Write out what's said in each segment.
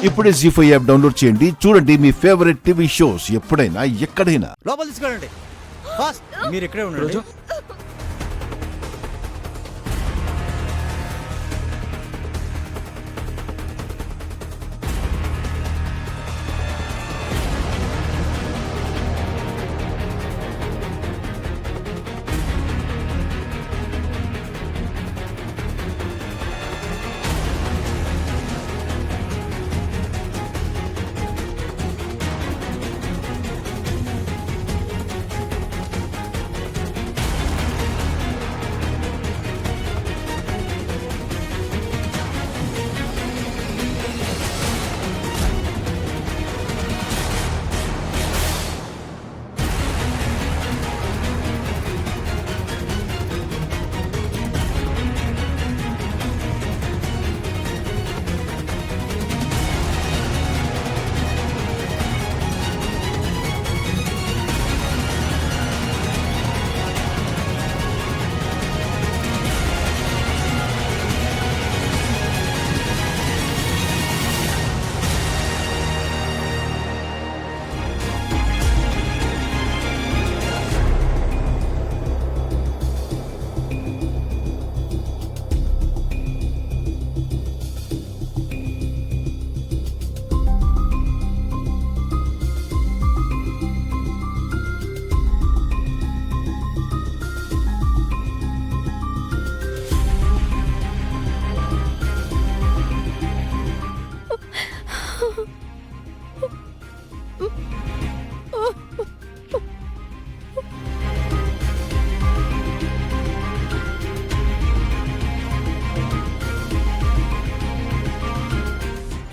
ఇప్పుడే జీ5 app download చేయండి. చూడండి మీ ఫేవరెట్ టీవీ షోస్ ఎప్పుడైనా ఎక్కడైనా. లోపల తీసుకెళ్ళండి. ఫాస్ట్ మీరు ఇక్కడే ఉండండి.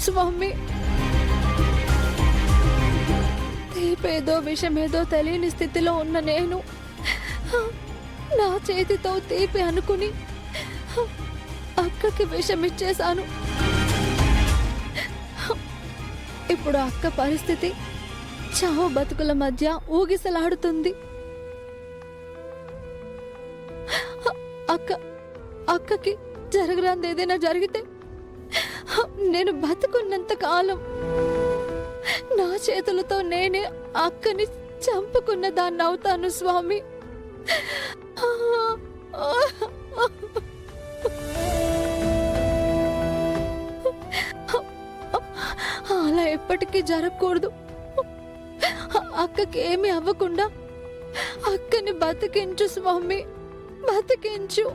స్వామి, తీపేదో విషమేదో తెలియని స్థితిలో ఉన్న నేను నా చేతితో తీపి అనుకుని అక్కకి విషం ఇచ్చేశాను. ఇప్పుడు అక్క పరిస్థితి చావు బతుకుల మధ్య ఊగిసలాడుతుంది. అక్కకి జరగరాంది ఏదైనా జరిగితే నేను బతుకున్నంత కాలం నా చేతులతో నేనే అక్కని చంపుకున్న దాన్ని అవుతాను స్వామి. అలా ఎప్పటికీ జరగకూడదు. అక్కకి ఏమీ అవ్వకుండా అక్కని బతికించు స్వామి, బతికించు.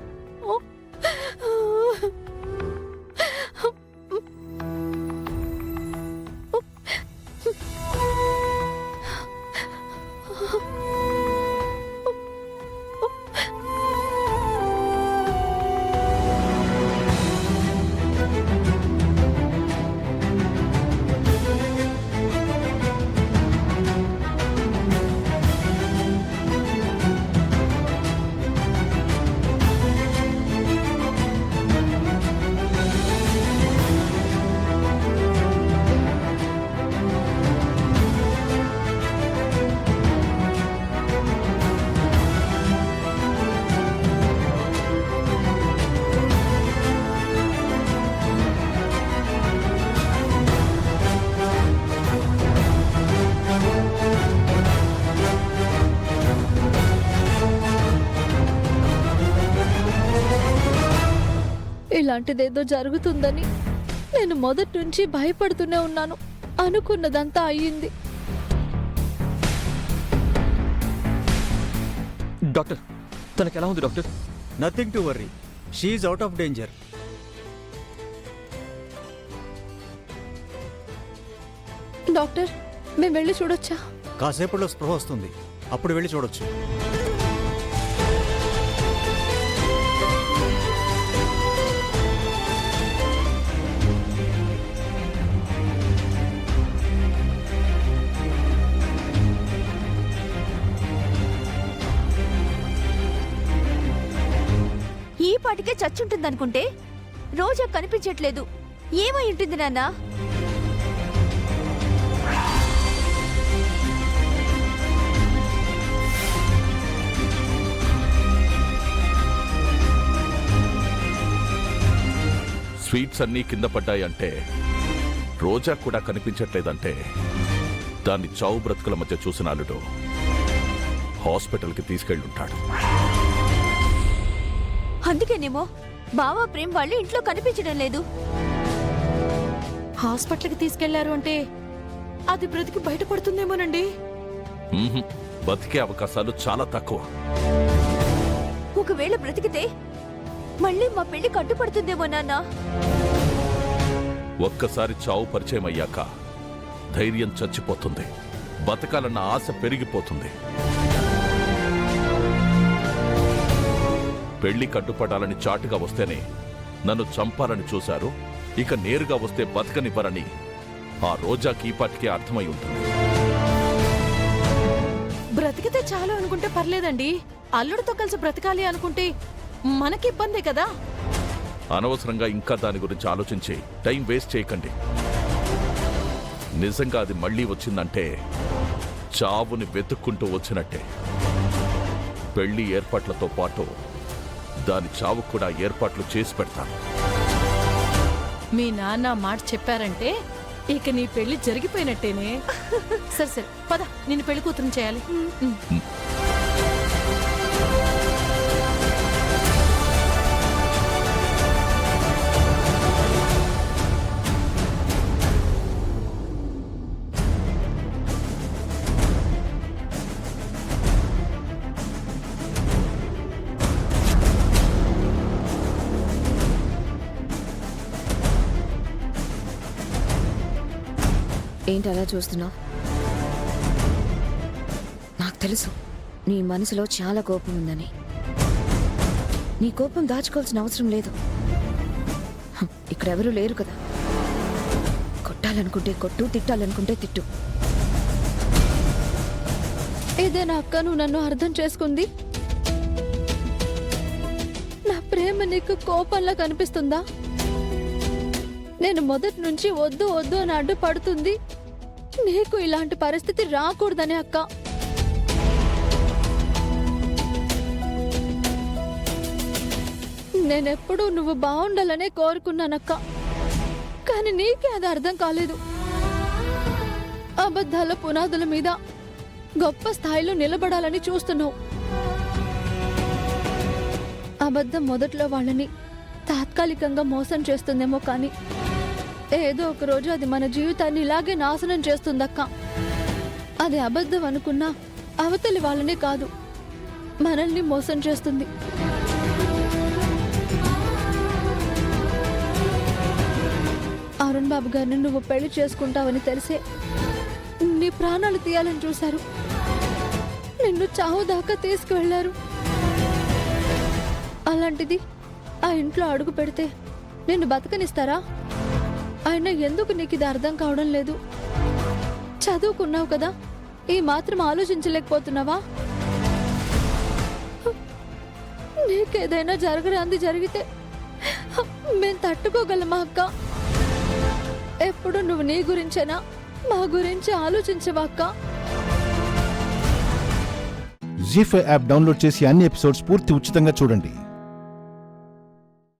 ఇలాంటిదేదో జరుగుతుందని నేను మొదటి నుంచి భయపడుతూనే ఉన్నాను. అనుకున్నదంతా అయ్యింది. డాక్టర్, తనకి ఎలా ఉంది doctor? Nothing to worry, she's out of danger. Doctor, మేము వెళ్ళి చూడొచ్చా? కాసేపట్లో స్పృహ వస్తుంది, అప్పుడు వెళ్ళి చూడొచ్చు. ఈ పాటికే చచ్చుంటుందనుకుంటే రోజా కనిపించట్లేదు. ఏమై ఉంటుంది నాన్న? స్వీట్స్ అన్నీ కింద పడ్డాయంటే రోజా కూడా కనిపించట్లేదంటే దాన్ని చావు బ్రతుకుల మధ్య చూసిన అల్లుడు హాస్పిటల్కి తీసుకెళ్ళుంటాడు. అందుకేనేమో బావా ప్రేమ్ వాళ్ళు ఇంట్లో కనిపించడం లేదు. హాస్పిటల్కి తీసుకెళ్లారు అంటే అది బ్రతికి బయటపడుతుందేమోనండి. బతికే అవకాశాలు చాలా తక్కువ. ఒకవేళ బ్రతికితే మళ్ళీ మా పెళ్లి కట్టుపడుతుందేమో నాన్న. ఒక్కసారి చావు పరిచయం అయ్యాక ధైర్యం చచ్చిపోతుంది, బతకాలన్న ఆశ పెరిగిపోతుంది. పెళ్లి కట్టుపడాలని చాటుగా వస్తేనే నన్ను చంపాలని చూశారు, ఇక నేరుగా వస్తే బతకనివ్వరని ఆ రోజాకి ఈపాటికే అర్థమై ఉంటుంది. బ్రతికితే చాలు అనుకుంటే పర్లేదండి, అల్లుడితో కలిసి బ్రతకాలి అనుకుంటే మనకి ఇబ్బందే కదా. అనవసరంగా ఇంకా దాని గురించి ఆలోచించి టైం వేస్ట్ చేయకండి. నిజంగా అది మళ్ళీ వచ్చిందంటే చావుని వెతుక్కుంటూ వచ్చినట్టే. పెళ్లి ఏర్పాట్లతో పాటు దాని చావు కూడా ఏర్పాట్లు చేసి పెడతాను. మీ నాన్న మాట చెప్పారంటే ఇక నీ పెళ్లి జరిగిపోయినట్టేనే. సరే సరే పద, నిన్ను పెళ్లి కూతురు చేయాలి. ఏంటి అలా చూస్తున్నావు? నాకు తెలుసు నీ మనసులో చాలా కోపం ఉందని. నీ కోపం దాచుకోవాల్సిన అవసరం లేదు. ఇక్కడెవరూ లేరు కదా. కొట్టాలనుకుంటే కొట్టు, తిట్టాలనుకుంటే తిట్టు. ఇదేనా అక్క నువ్వు నన్ను అర్థం చేసుకుంది? నా ప్రేమ నీకు కోపంలా కనిపిస్తుందా? నేను మొదటి నుంచి వద్దు వద్దు అని అడ్డుపడుతుంది నీకు ఇలాంటి పరిస్థితి రాకూడదని అక్క. నేనెప్పుడూ నువ్వు బాగుండాలనే కోరుకున్నానక్క, కానీ నీకే అది అర్థం కాలేదు. అబద్ధాల పునాదుల మీద గొప్ప స్థాయిలో నిలబడాలని చూస్తున్నావు. అబద్ధం మొదట్లో వాళ్ళని తాత్కాలికంగా మోసం చేస్తుందేమో, కానీ ఏదో ఒక రోజు అది మన జీవితాన్ని ఇలాగే నాశనం చేస్తుందక్క. అది అబద్ధం అనుకున్నా అవతలి వాళ్ళనే కాదు, మనల్ని మోసం చేస్తుంది. అరుణ్ బాబు గారిని నువ్వు పెళ్లి చేసుకుంటావని తెలిసే నీ ప్రాణాలు తీయాలని చూశారు. నిన్ను చావు దాకా తీసుకువెళ్లారు. అలాంటిది ఆ ఇంట్లో అడుగు పెడితే నిన్ను బతకనిస్తారా? అయినా ఎందుకు నీకు ఇది అర్థం కావడం లేదు? చదువుకున్నావు కదా, ఈ మాత్రం ఆలోచించలేకపోతున్నావా? నీకేదైనా జరగరాంది జరిగితే మేము తట్టుకోగలమా అక్క? ఎప్పుడు నువ్వు నీ గురించేనా, మా గురించి ఆలోచించవా అక్క? జీ5 యాప్ డౌన్లోడ్ చేసి అన్ని ఎపిసోడ్స్ పూర్తి ఉచితంగా చూడండి.